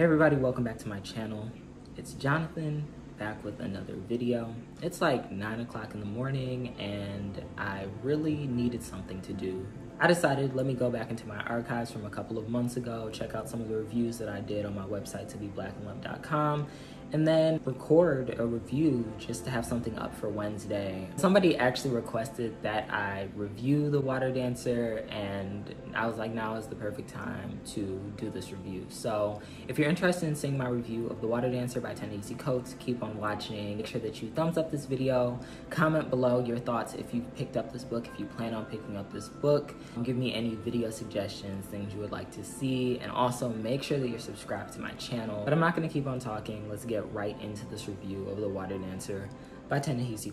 Hey everybody, welcome back to my channel. It's Jonathan, back with another video. It's like 9 o'clock in the morning and I really needed something to do. I decided, let me go back into my archives from a couple of months ago, check out some of the reviews that I did on my website, tobeblackandlove.com, and then record a review just to have something up for Wednesday. Somebody actually requested that I review The Water Dancer, and I was like, now is the perfect time to do this review. So if you're interested in seeing my review of The Water Dancer by Ta-Nehisi, keep on watching. Make sure that you thumbs up this video, comment below your thoughts if you've picked up this book, if you plan on picking up this book. Give me any video suggestions, things you would like to see, and also make sure that you're subscribed to my channel. But I'm not gonna keep on talking. Let's get right into this review of The Water Dancer by Ta-Nehisi.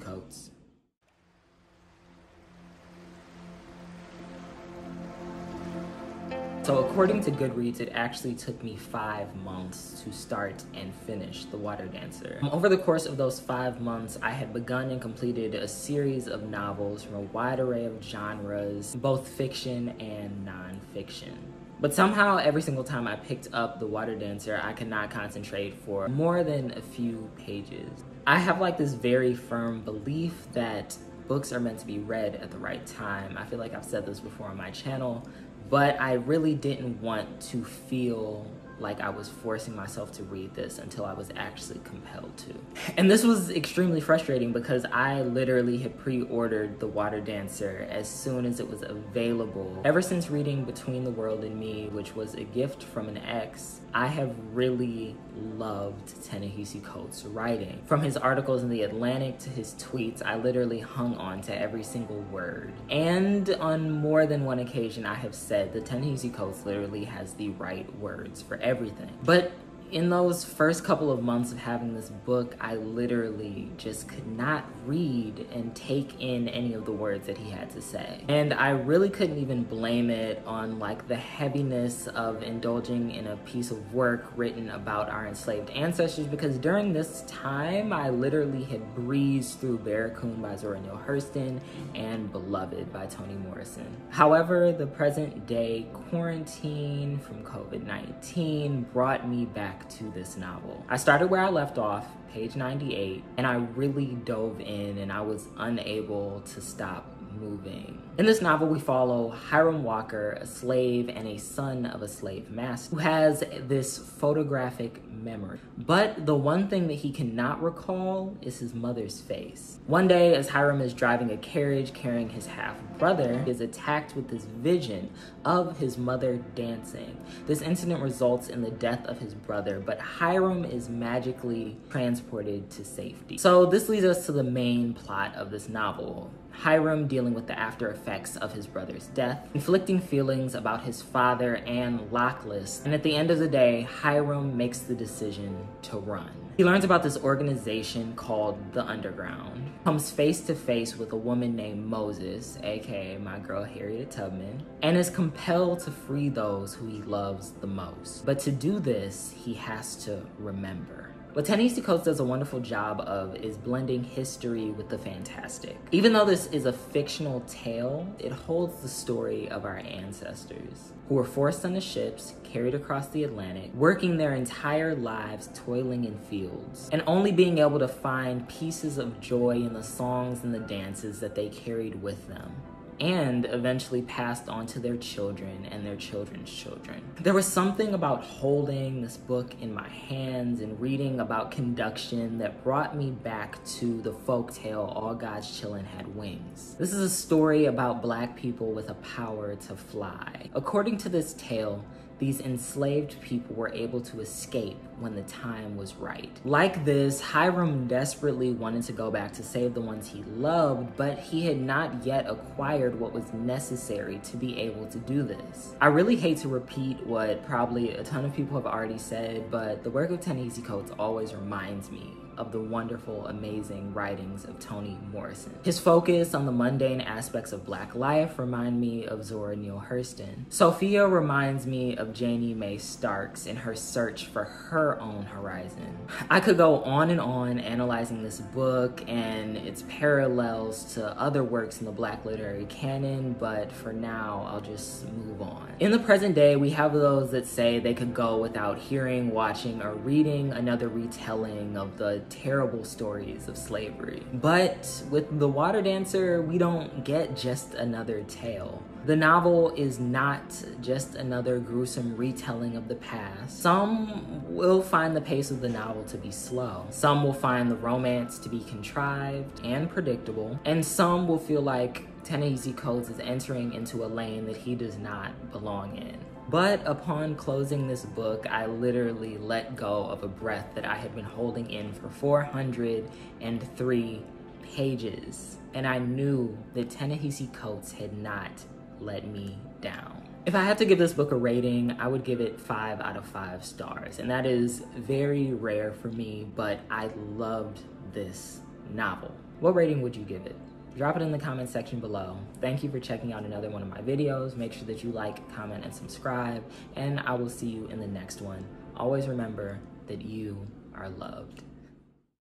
So according to Goodreads, it actually took me 5 months to start and finish The Water Dancer. Over the course of those 5 months, I had begun and completed a series of novels from a wide array of genres, both fiction and non-fiction. But somehow, every single time I picked up The Water Dancer, I could not concentrate for more than a few pages. I have like this very firm belief that books are meant to be read at the right time. I feel like I've said this before on my channel, but I really didn't want to feel like I was forcing myself to read this until I was actually compelled to. And this was extremely frustrating because I literally had pre-ordered The Water Dancer as soon as it was available. Ever since reading Between the World and Me, which was a gift from an ex, I have really loved Ta-Nehisi Coates' writing. From his articles in The Atlantic to his tweets, I literally hung on to every single word. And on more than one occasion, I have said that Ta-Nehisi Coates literally has the right words for everything. But in those first couple of months of having this book, I literally just could not read and take in any of the words that he had to say. And I really couldn't even blame it on like the heaviness of indulging in a piece of work written about our enslaved ancestors, because during this time, I literally had breezed through Barracoon by Zora Neale Hurston and Beloved by Toni Morrison. However, the present day quarantine from COVID-19 brought me back to this novel. I started where I left off, page 98, and I really dove in and I was unable to stop moving. In this novel, we follow Hiram Walker, a slave and a son of a slave master, who has this photographic memory. But the one thing that he cannot recall is his mother's face. One day, as Hiram is driving a carriage carrying his half-brother, he is attacked with this vision of his mother dancing. This incident results in the death of his brother, but Hiram is magically transported to safety. So this leads us to the main plot of this novel. Hiram dealing with the after effects of his brother's death, inflicting feelings about his father and Lockless, and at the end of the day, Hiram makes the decision to run. He learns about this organization called the Underground, comes face to face with a woman named Moses, aka my girl Harriet Tubman, and is compelled to free those who he loves the most. But to do this, he has to remember. What Ta-Nehisi Coates does a wonderful job of is blending history with the fantastic. Even though this is a fictional tale, it holds the story of our ancestors who were forced onto ships, carried across the Atlantic, working their entire lives toiling in fields, and only being able to find pieces of joy in the songs and the dances that they carried with them, and eventually passed on to their children and their children's children. There was something about holding this book in my hands and reading about conduction that brought me back to the folktale All God's Children Had Wings. This is a story about Black people with a power to fly. According to this tale, these enslaved people were able to escape when the time was right. Like this, Hiram desperately wanted to go back to save the ones he loved, but he had not yet acquired what was necessary to be able to do this. I really hate to repeat what probably a ton of people have already said, but the work of Ta-Nehisi Coates always reminds me of the wonderful, amazing writings of Toni Morrison. His focus on the mundane aspects of Black life remind me of Zora Neale Hurston. Sophia reminds me of Janie Mae Starks in her search for her own horizon. I could go on and on analyzing this book and its parallels to other works in the Black literary canon, but for now, I'll just move on. In the present day, we have those that say they could go without hearing, watching, or reading another retelling of the terrible stories of slavery. But with The Water Dancer, we don't get just another tale. The novel is not just another gruesome retelling of the past. Some will find the pace of the novel to be slow. Some will find the romance to be contrived and predictable. And some will feel like Ta-Nehisi Coates is entering into a lane that he does not belong in. But upon closing this book, I literally let go of a breath that I had been holding in for 403 pages. And I knew that Ta-Nehisi Coates had not let me down. If I had to give this book a rating, I would give it 5 out of 5 stars. And that is very rare for me, but I loved this novel. What rating would you give it? Drop it in the comment section below. Thank you for checking out another one of my videos. Make sure that you like, comment, and subscribe, and I will see you in the next one. Always remember that you are loved.